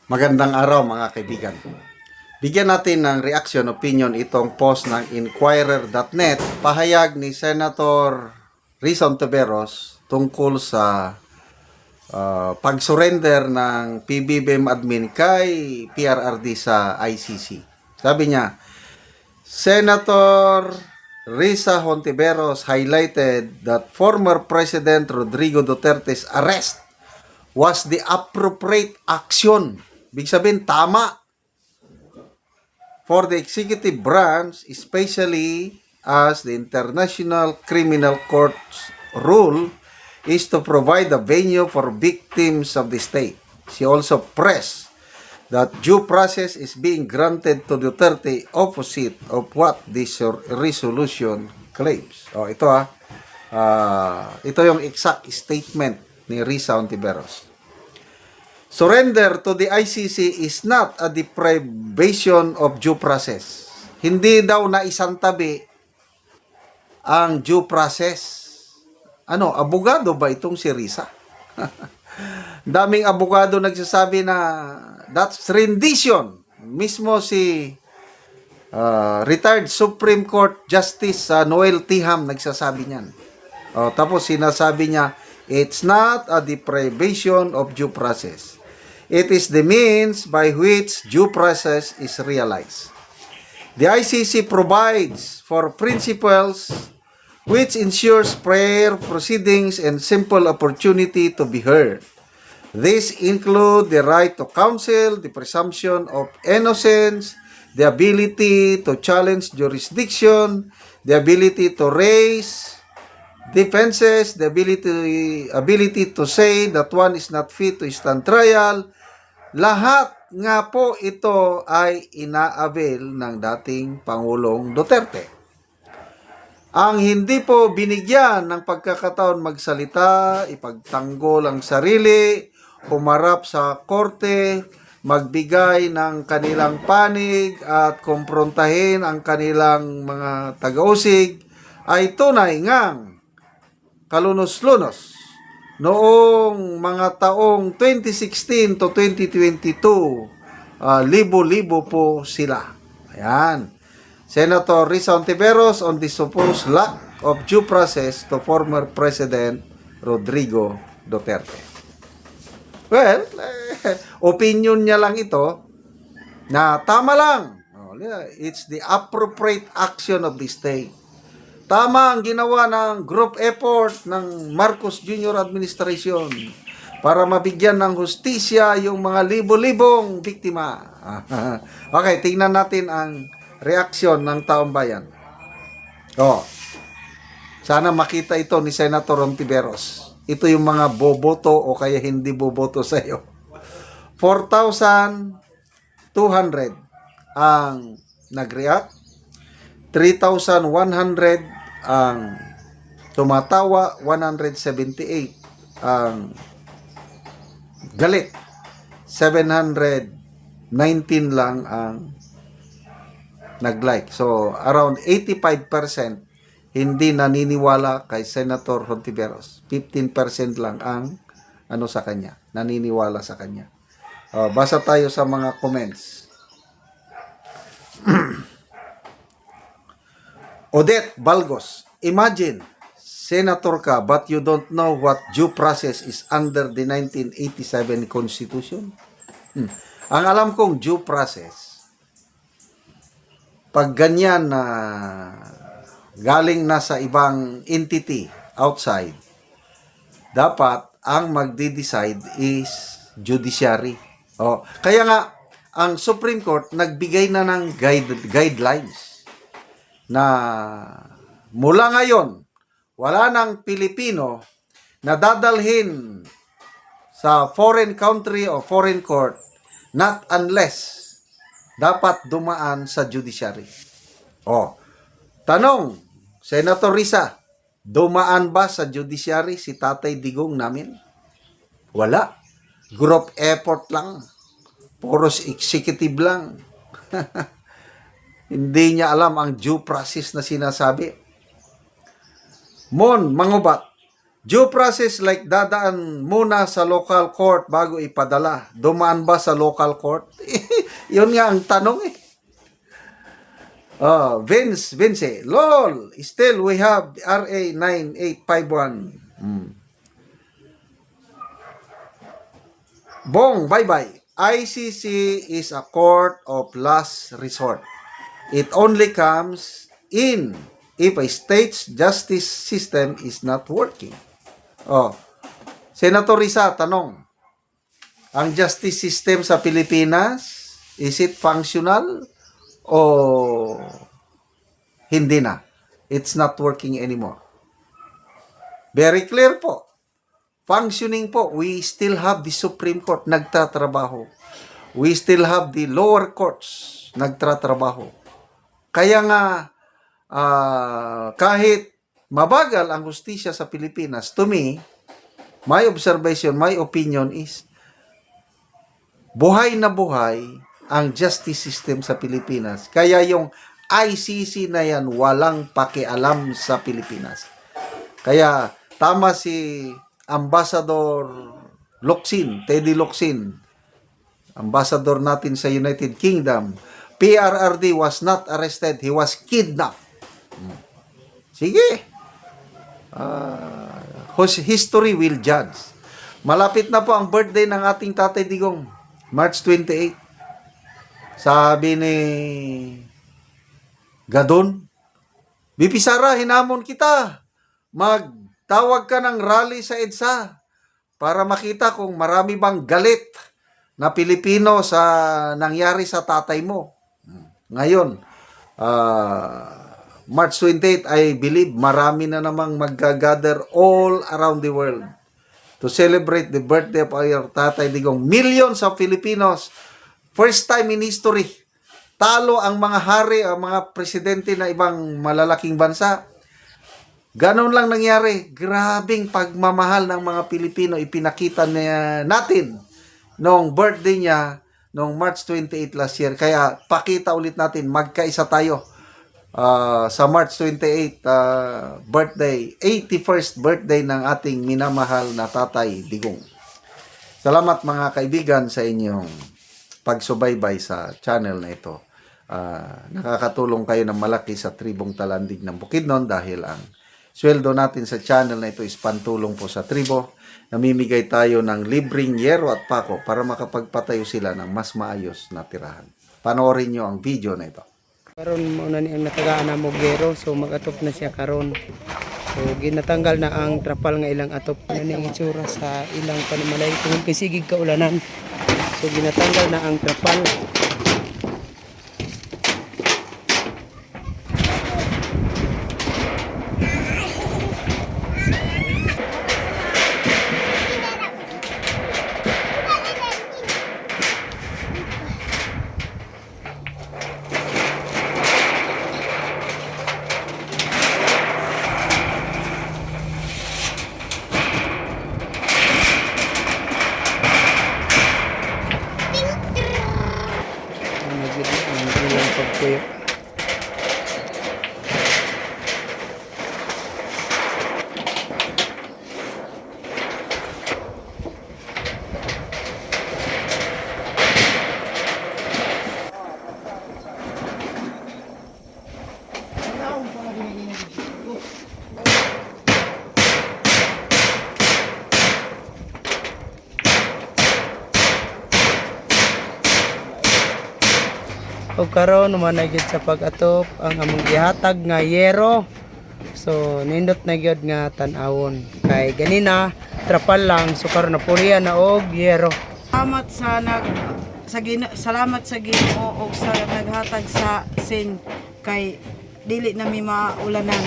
Magandang araw mga kaibigan. Bigyan natin ng reaction, opinion itong post ng Inquirer.net, pahayag ni Senator Risa Hontiveros tungkol sa pag-surrender ng PBBM admin kay PRRD sa ICC. Sabi niya, Senator Risa Hontiveros highlighted that former President Rodrigo Duterte's arrest was the appropriate action. Big sabihin, tama for the executive branch, especially as the International Criminal Court's rule is to provide a venue for victims of the state. She also pressed that due process is being granted to Duterte opposite of what this resolution claims. Ito yung exact statement ni Risa Hontiveros. Surrender to the ICC is not a deprivation of due process. Hindi daw na isantabi ang due process. Abogado ba itong si Risa? Daming abogado nagsasabi na that's rendition. Mismo si retired Supreme Court Justice Noel Tiham nagsasabi niyan. Tapos sinasabi niya, it's not a deprivation of due process. It is the means by which due process is realized. The ICC provides for principles which ensures fair proceedings and simple opportunity to be heard. These include the right to counsel, the presumption of innocence, the ability to challenge jurisdiction, the ability to raise defenses, the ability to say that one is not fit to stand trial. Lahat nga po ito ay ina-avail ng dating Pangulong Duterte. Ang hindi po binigyan ng pagkakataon magsalita, ipagtanggol ang sarili, humarap sa korte, magbigay ng kanilang panig at kumprontahin ang kanilang mga taga-usig ay tunay ngang kalunos-lunos. Noong mga taong 2016 to 2022, libo-libo po sila. Ayan. Senator Risa Hontiveros on the supposed lack of due process to former President Rodrigo Duterte. Well, opinion niya lang ito na tama lang. It's the appropriate action of the state. Tama ang ginawa ng group effort ng Marcos Jr. Administration para mabigyan ng hustisya yung mga libo-libong biktima. Okay, tingnan natin ang reaksyon ng taong bayan. Sana makita ito ni Senator Hontiveros. Ito yung mga boboto o kaya hindi boboto sa iyo. 4,200 ang nag-react. 3,100 ang tumatawa, 178 ang galit, 719 lang ang nag-like. So, around 85% hindi naniniwala kay Senator Hontiveros. 15% lang ang sa kanya, naniniwala sa kanya. Basa tayo sa mga comments. Odette Balgos, imagine, senator ka but you don't know what due process is under the 1987 Constitution? Ang alam kong due process, pag ganyan na galing na sa ibang entity outside, dapat ang magde-decide is judiciary. Kaya nga, ang Supreme Court nagbigay na ng guidelines na mula ngayon, wala nang Pilipino na dadalhin sa foreign country o foreign court not unless dapat dumaan sa judiciary. Tanong, Senator Risa, dumaan ba sa judiciary si Tatay Digong namin? Wala. Group effort lang. Puros executive lang. Hindi niya alam ang due process na sinasabi. Mon Mangubat, Due process like dadaan muna sa local court bago ipadala. Dumaan ba sa local court? Yun nga ang tanong eh. Vince, lol, still we have RA 9851. Bong, bye-bye. ICC is a court of last resort. It only comes in if a state's justice system is not working. Senator Risa, tanong. Ang justice system sa Pilipinas, is it functional o hindi na? It's not working anymore. Very clear po. Functioning po. We still have the Supreme Court nagtatrabaho. We still have the lower courts nagtatrabaho. Kaya nga, kahit mabagal ang hustisya sa Pilipinas, to me, my observation, my opinion is, buhay na buhay ang justice system sa Pilipinas. Kaya yung ICC na yan, walang pakialam sa Pilipinas. Kaya, tama si Ambassador Locsin, Teddy Locsin, Ambassador natin sa United Kingdom. PRRD was not arrested, he was kidnapped. Sige. History will judge. Malapit na po ang birthday ng ating Tatay Digong, March 28. Sabi ni Gadon, BP Sara, hinamon kita. Magtawag ka ng rally sa EDSA para makita kung marami bang galit na Pilipino sa nangyari sa tatay mo. Ngayon, March 28, I believe marami na namang mag-gather all around the world to celebrate the birthday of our Tatay Digong. Millions of Filipinos, first time in history, talo ang mga hari, ang mga presidente na ibang malalaking bansa. Ganon lang nangyari. Grabing pagmamahal ng mga Pilipino ipinakita natin nung birthday niya nung March 28 last year. Kaya pakita ulit natin, magkaisa tayo sa March 28 birthday, 81st birthday ng ating minamahal na Tatay Digong. Salamat mga kaibigan sa inyong pagsubaybay sa channel na ito. Nakakatulong kayo ng malaki sa tribong Talandig ng Bukidnon dahil ang sweldo natin sa channel na ito is pantulong po sa tribo. Namimigay tayo ng libreng yero at pako para makapagpatayo sila ng mas maayos na tirahan. Panoorin nyo ang video na ito. Karon mo na ni ang natagaan na mo gero, so mag-atop na siya karon. So ginatanggal na ang trapal nga ilang atop na ni ang itsura sa ilang panimalay tungod kay sigig kaulanan. So ginatanggal na ang trapal. Ang ilang pagpuyo. O karon naman gid sa pag-atop ang among gihatag nga yero. So nindot na gyud nga tan-awon. Kay ganina trapal lang, so karon napulian na og yero. Salamat sa Ginoo og sa naghatag sa sin kay dili na mi maulanan.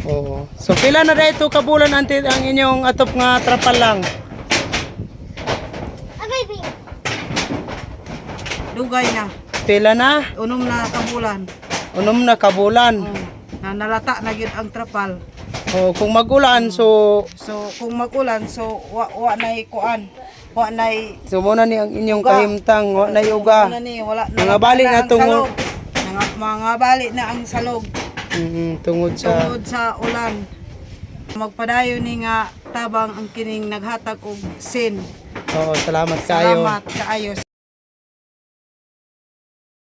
Oo. So pila na dayto kabulan anti ang inyong atop nga trapal lang? Dugay na. Pila na? Unom na kabulan. Unom na kabulan. Na nalata na gyud ang trapal. O kung magulan so Kung magulan wa nay kuan. Wa nay so muna ni ang inyong uga. kahimtang wa na yuga. Wala ni wala Mga bali na ang tungo. salog. Mga bali na ang salog Tungod sa tungod sa ulan. Magpadayon ni nga tabang ang kining naghatag og sin. Oo, salamat kayo. Salamat kaayo.